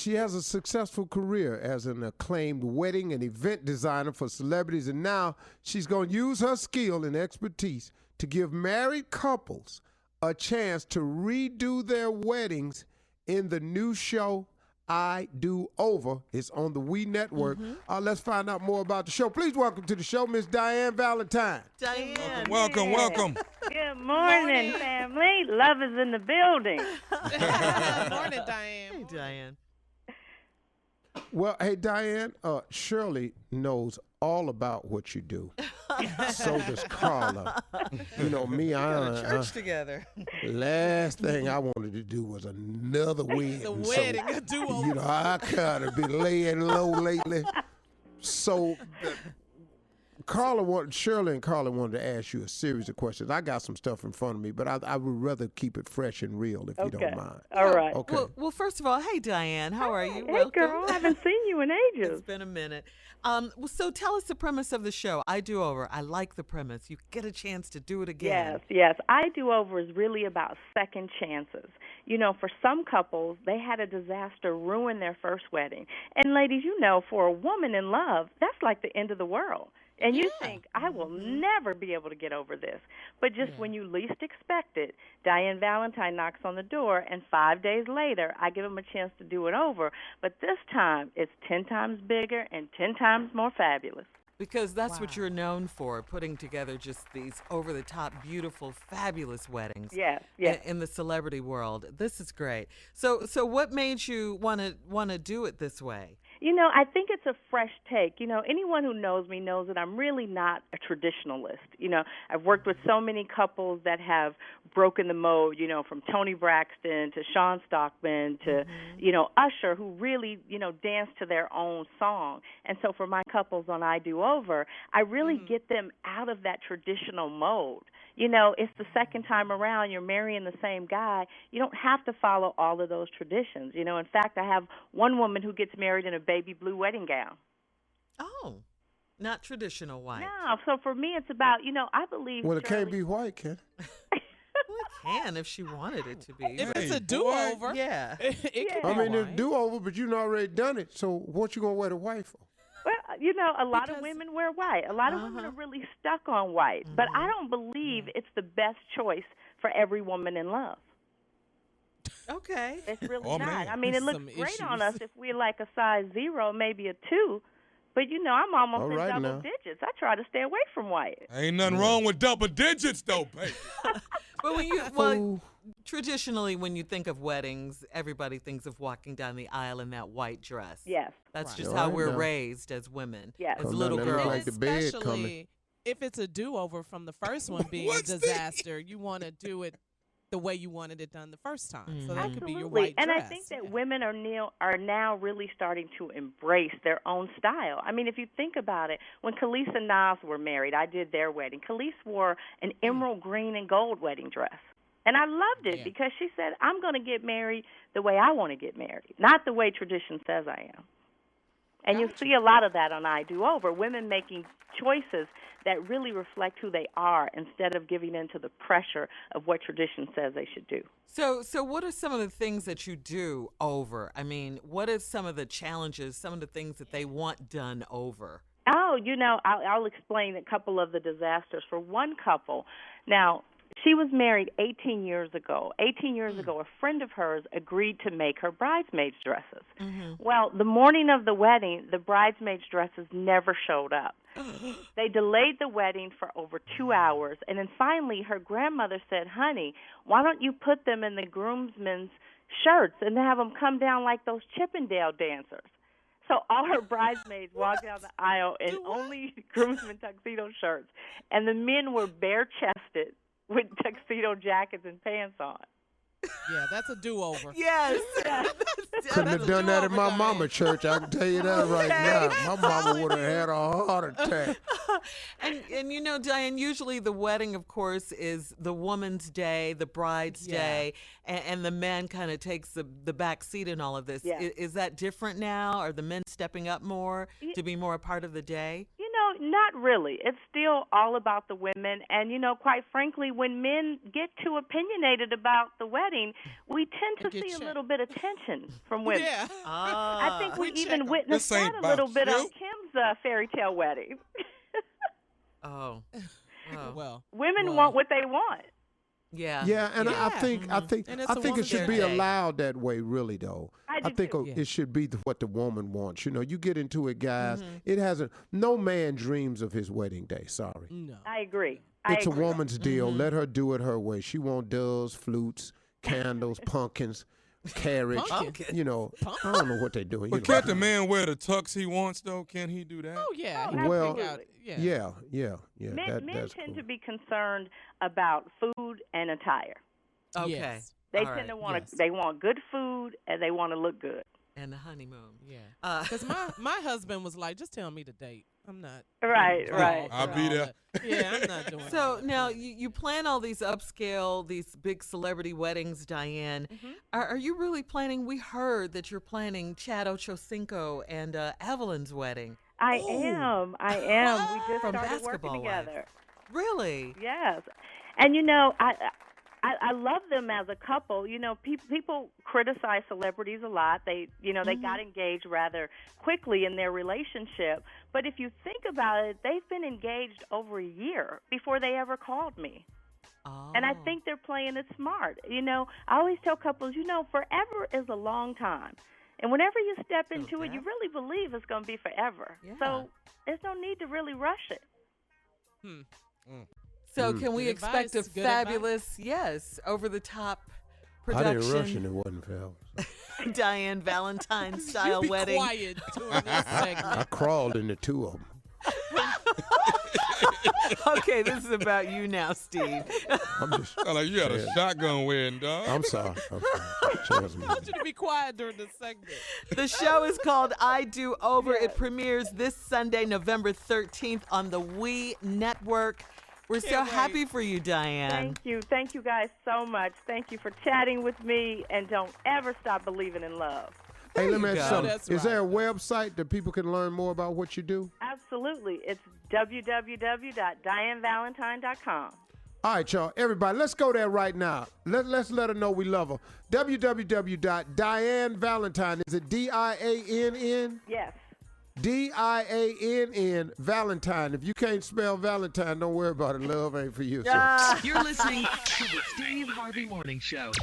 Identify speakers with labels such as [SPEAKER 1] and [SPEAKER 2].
[SPEAKER 1] She has a successful career as an acclaimed wedding and event designer for celebrities, and now she's going to use her skill and expertise to give married couples a chance to redo their weddings in the new show, I Do Over. It's on the We Network. Let's find out more about the show. Please welcome to the show, Miss Diann Valentine.
[SPEAKER 2] Diann.
[SPEAKER 3] Welcome.
[SPEAKER 4] Good morning, family. Love is in the building.
[SPEAKER 2] Morning, Diann.
[SPEAKER 5] Hey, Diann.
[SPEAKER 1] Well, hey, Diann, Shirley knows all about what you do. So does Carla. You know, me,
[SPEAKER 5] Go to church together.
[SPEAKER 1] last thing I wanted to do was another wedding.
[SPEAKER 2] The wedding, a do-over.
[SPEAKER 1] You know, I kind of been laying low lately. So, Shirley and Carla wanted to ask you a series of questions. I got some stuff in front of me, but I would rather keep it fresh and real if you don't mind.
[SPEAKER 4] All right.
[SPEAKER 1] Okay.
[SPEAKER 5] Well, first of all, hey, Diann. How are you?
[SPEAKER 4] Hey,
[SPEAKER 5] Welcome.
[SPEAKER 4] girl. I haven't seen you in ages.
[SPEAKER 5] It's been a minute. So tell us the premise of the show. I Do Over. I like the premise. You get a chance to do it again.
[SPEAKER 4] Yes. I Do Over is really about second chances. You know, for some couples, they had a disaster ruin their first wedding. And ladies, you know, for a woman in love, that's like the end of the world. And you think, I will never be able to get over this. But just when you least expect it, Diann Valentine knocks on the door, and 5 days later, I give them a chance to do it over. But this time, it's 10 times bigger and 10 times more fabulous.
[SPEAKER 5] Because that's what you're known for, putting together just these over-the-top, beautiful, fabulous weddings.
[SPEAKER 4] Yes.
[SPEAKER 5] In the celebrity world. This is great. So what made you want to do it this way?
[SPEAKER 4] You know, I think it's a fresh take. You know, anyone who knows me knows that I'm really not a traditionalist. You know, I've worked with so many couples that have broken the mold, you know, from Toni Braxton to Sean Stockman to, you know, Usher, who really, you know, dance to their own song. And so for my couples on I Do Over, I really get them out of that traditional mold. You know, it's the second time around, you're marrying the same guy. You don't have to follow all of those traditions. You know, in fact, I have one woman who gets married in a baby blue wedding gown.
[SPEAKER 5] Oh, not traditional white.
[SPEAKER 4] No, so for me, it's about, you know, I believe.
[SPEAKER 1] Well, it can't be white, can it?
[SPEAKER 5] Well, it can if she wanted it to be.
[SPEAKER 2] If it's a do-over,
[SPEAKER 5] Yeah.
[SPEAKER 2] it can
[SPEAKER 1] I
[SPEAKER 2] be
[SPEAKER 1] mean, it's
[SPEAKER 2] white.
[SPEAKER 1] do-over, but you've already done it. So what you going to wear the white for?
[SPEAKER 4] Well, you know, a lot of women wear white. A lot of women are really stuck on white. But I don't believe it's the best choice for every woman in love.
[SPEAKER 5] Okay.
[SPEAKER 4] It's really
[SPEAKER 3] Oh,
[SPEAKER 4] not.
[SPEAKER 3] man.
[SPEAKER 4] I mean, it looks
[SPEAKER 2] Some
[SPEAKER 4] great on
[SPEAKER 2] issues.
[SPEAKER 4] us if we're like a size 0, maybe a 2. But, you know, I'm almost
[SPEAKER 1] All
[SPEAKER 4] in
[SPEAKER 1] right
[SPEAKER 4] double
[SPEAKER 1] now.
[SPEAKER 4] digits. I try to stay away from white.
[SPEAKER 3] Ain't nothing wrong with double digits, though, baby.
[SPEAKER 5] But traditionally, when you think of weddings, everybody thinks of walking down the aisle in that white dress.
[SPEAKER 4] Yes.
[SPEAKER 5] That's
[SPEAKER 2] Right.
[SPEAKER 5] just
[SPEAKER 1] All
[SPEAKER 5] how
[SPEAKER 1] right
[SPEAKER 5] we're
[SPEAKER 1] now.
[SPEAKER 5] raised as women,
[SPEAKER 4] Yes.
[SPEAKER 5] as
[SPEAKER 1] Come
[SPEAKER 5] little
[SPEAKER 1] down, let me
[SPEAKER 5] girls.
[SPEAKER 1] like the bed
[SPEAKER 2] Especially
[SPEAKER 1] coming.
[SPEAKER 2] if it's a do-over from the first one being a
[SPEAKER 3] What's this?
[SPEAKER 2] disaster, you want to do it the way you wanted it done the first time. So that could be your
[SPEAKER 4] Absolutely.
[SPEAKER 2] white
[SPEAKER 4] And
[SPEAKER 2] dress.
[SPEAKER 4] I think that women are now really starting to embrace their own style. I mean, if you think about it, when Khalees and Nas were married, I did their wedding. Khalees wore an emerald green and gold wedding dress. And I loved it because she said, I'm going to get married the way I want to get married, not the way tradition says I am. And you see a lot of that on I Do Over, women making choices that really reflect who they are instead of giving in to the pressure of what tradition says they should do.
[SPEAKER 5] So what are some of the things that you do over? I mean, what are some of the challenges, some of the things that they want done over?
[SPEAKER 4] Oh, you know, I'll explain a couple of the disasters. For one couple, now, she was married 18 years ago. 18 years ago, a friend of hers agreed to make her bridesmaids' dresses. Well, the morning of the wedding, the bridesmaids' dresses never showed up. They delayed the wedding for over 2 hours, and then finally her grandmother said, honey, why don't you put them in the groomsmen's shirts and have them come down like those Chippendale dancers? So all her bridesmaids walked down the aisle in only groomsmen tuxedo shirts, and the men were bare-chested with tuxedo jackets and pants on.
[SPEAKER 2] Yeah, that's a do-over.
[SPEAKER 5] Yes.
[SPEAKER 1] Couldn't have done that at my mama church. I can tell you that right now. My mama would have had a heart attack.
[SPEAKER 5] And you know, Diann, usually the wedding, of course, is the woman's day, the bride's day, and the man kind of takes the back seat in all of this.
[SPEAKER 4] Yeah.
[SPEAKER 5] Is that different now? Are the men stepping up more to be more a part of the day?
[SPEAKER 4] You know, not really. It's still all about the women. And, quite frankly, when men get too opinionated about the wedding, we tend to see a little bit of tension from women.
[SPEAKER 2] Yeah.
[SPEAKER 4] I think we even
[SPEAKER 2] 'em.
[SPEAKER 4] witnessed
[SPEAKER 3] This ain't
[SPEAKER 4] that a little
[SPEAKER 3] about
[SPEAKER 4] bit on
[SPEAKER 3] you.
[SPEAKER 4] Kim's fairy tale wedding.
[SPEAKER 5] Oh.
[SPEAKER 2] Well,
[SPEAKER 4] Women want what they want.
[SPEAKER 5] Yeah.
[SPEAKER 1] Yeah, and I think
[SPEAKER 2] And it's a
[SPEAKER 1] it
[SPEAKER 2] woman's
[SPEAKER 1] should be
[SPEAKER 5] day.
[SPEAKER 1] allowed that way, really. Though
[SPEAKER 4] I do
[SPEAKER 1] think
[SPEAKER 4] too.
[SPEAKER 2] Yeah.
[SPEAKER 1] it should be what the woman wants. You get into it, guys.
[SPEAKER 5] Mm-hmm.
[SPEAKER 1] It hasn't. No man dreams of his wedding day. Sorry,
[SPEAKER 2] no.
[SPEAKER 4] I agree.
[SPEAKER 1] it's a
[SPEAKER 4] agree.
[SPEAKER 1] woman's deal.
[SPEAKER 5] Mm-hmm.
[SPEAKER 1] Let her do it her way. She want doves, flutes, candles, pumpkins, carriage.
[SPEAKER 2] Pumpkin?
[SPEAKER 1] I don't know what they're doing.
[SPEAKER 3] But can't the man wear the tux he wants, though? Can he do that?
[SPEAKER 2] Oh, yeah.
[SPEAKER 4] Oh,
[SPEAKER 1] Well,
[SPEAKER 4] absolutely.
[SPEAKER 2] Yeah.
[SPEAKER 1] yeah.
[SPEAKER 4] Men
[SPEAKER 1] That's
[SPEAKER 4] tend
[SPEAKER 1] cool.
[SPEAKER 4] to be concerned about food and attire.
[SPEAKER 5] Okay.
[SPEAKER 2] Yes.
[SPEAKER 4] They
[SPEAKER 5] All
[SPEAKER 4] tend to
[SPEAKER 5] right.
[SPEAKER 4] want
[SPEAKER 2] Yes.
[SPEAKER 4] they want good food and they want to look good.
[SPEAKER 5] And the honeymoon.
[SPEAKER 2] Yeah. Because my husband was like, just tell me the date. I'm not.
[SPEAKER 4] Right,
[SPEAKER 2] involved
[SPEAKER 4] right.
[SPEAKER 2] with
[SPEAKER 3] I'll be
[SPEAKER 2] all
[SPEAKER 3] there.
[SPEAKER 2] that. Yeah, I'm not doing
[SPEAKER 5] So
[SPEAKER 2] that.
[SPEAKER 5] now you plan all these upscale, these big celebrity weddings, Diann.
[SPEAKER 2] Mm-hmm.
[SPEAKER 5] Are you really planning? We heard that you're planning Chad Ochocinco and Evelyn's wedding.
[SPEAKER 4] I am. We just
[SPEAKER 5] From
[SPEAKER 4] started
[SPEAKER 5] Basketball
[SPEAKER 4] working
[SPEAKER 5] Wives.
[SPEAKER 4] together.
[SPEAKER 5] Really?
[SPEAKER 4] Yes. And I love them as a couple. People criticize celebrities a lot. They got engaged rather quickly in their relationship. But if you think about it, they've been engaged over a year before they ever called me.
[SPEAKER 5] Oh.
[SPEAKER 4] And I think they're playing it smart. I always tell couples, forever is a long time. And whenever you step into it, you really believe it's going to be forever.
[SPEAKER 5] Yeah.
[SPEAKER 4] So there's no need to really rush it.
[SPEAKER 5] So can we
[SPEAKER 2] Good
[SPEAKER 5] expect
[SPEAKER 2] advice,
[SPEAKER 5] a
[SPEAKER 2] good
[SPEAKER 5] fabulous, over-the-top
[SPEAKER 1] I
[SPEAKER 5] production?
[SPEAKER 1] didn't rush and it wasn't fair.
[SPEAKER 5] Diann Valentine style
[SPEAKER 2] You be
[SPEAKER 5] wedding.
[SPEAKER 2] quiet during this segment.
[SPEAKER 1] I crawled into two of them.
[SPEAKER 5] Okay, this is about you now, Steve.
[SPEAKER 1] I'm just.
[SPEAKER 3] Sound like you had a
[SPEAKER 1] Yeah.
[SPEAKER 3] shotgun wedding, dog.
[SPEAKER 1] I'm sorry. Trust me.
[SPEAKER 2] I want you to be quiet during this segment.
[SPEAKER 5] The show is called I Do Over. It premieres this Sunday, November 13th on the We Network. We're so
[SPEAKER 2] Can't wait.
[SPEAKER 5] happy for you, Diann.
[SPEAKER 4] Thank you. Thank you guys so much. Thank you for chatting with me, and don't ever stop believing in love.
[SPEAKER 1] Hey, let me
[SPEAKER 5] you
[SPEAKER 1] ask you
[SPEAKER 5] go.
[SPEAKER 1] something.
[SPEAKER 2] That's
[SPEAKER 1] Is there a
[SPEAKER 2] right.
[SPEAKER 1] website that people can learn more about what you do?
[SPEAKER 4] Absolutely. It's www.diannvalentine.com.
[SPEAKER 1] All right, y'all. Everybody, let's go there right now. Let's let her know we love her. www.Diann Valentine. Is it D-I-A-N-N?
[SPEAKER 4] Yes.
[SPEAKER 1] D-I-A-N-N Valentine. If you can't spell Valentine, don't worry about it. Love ain't for you. So.
[SPEAKER 6] You're listening to the Steve Harvey Morning Show.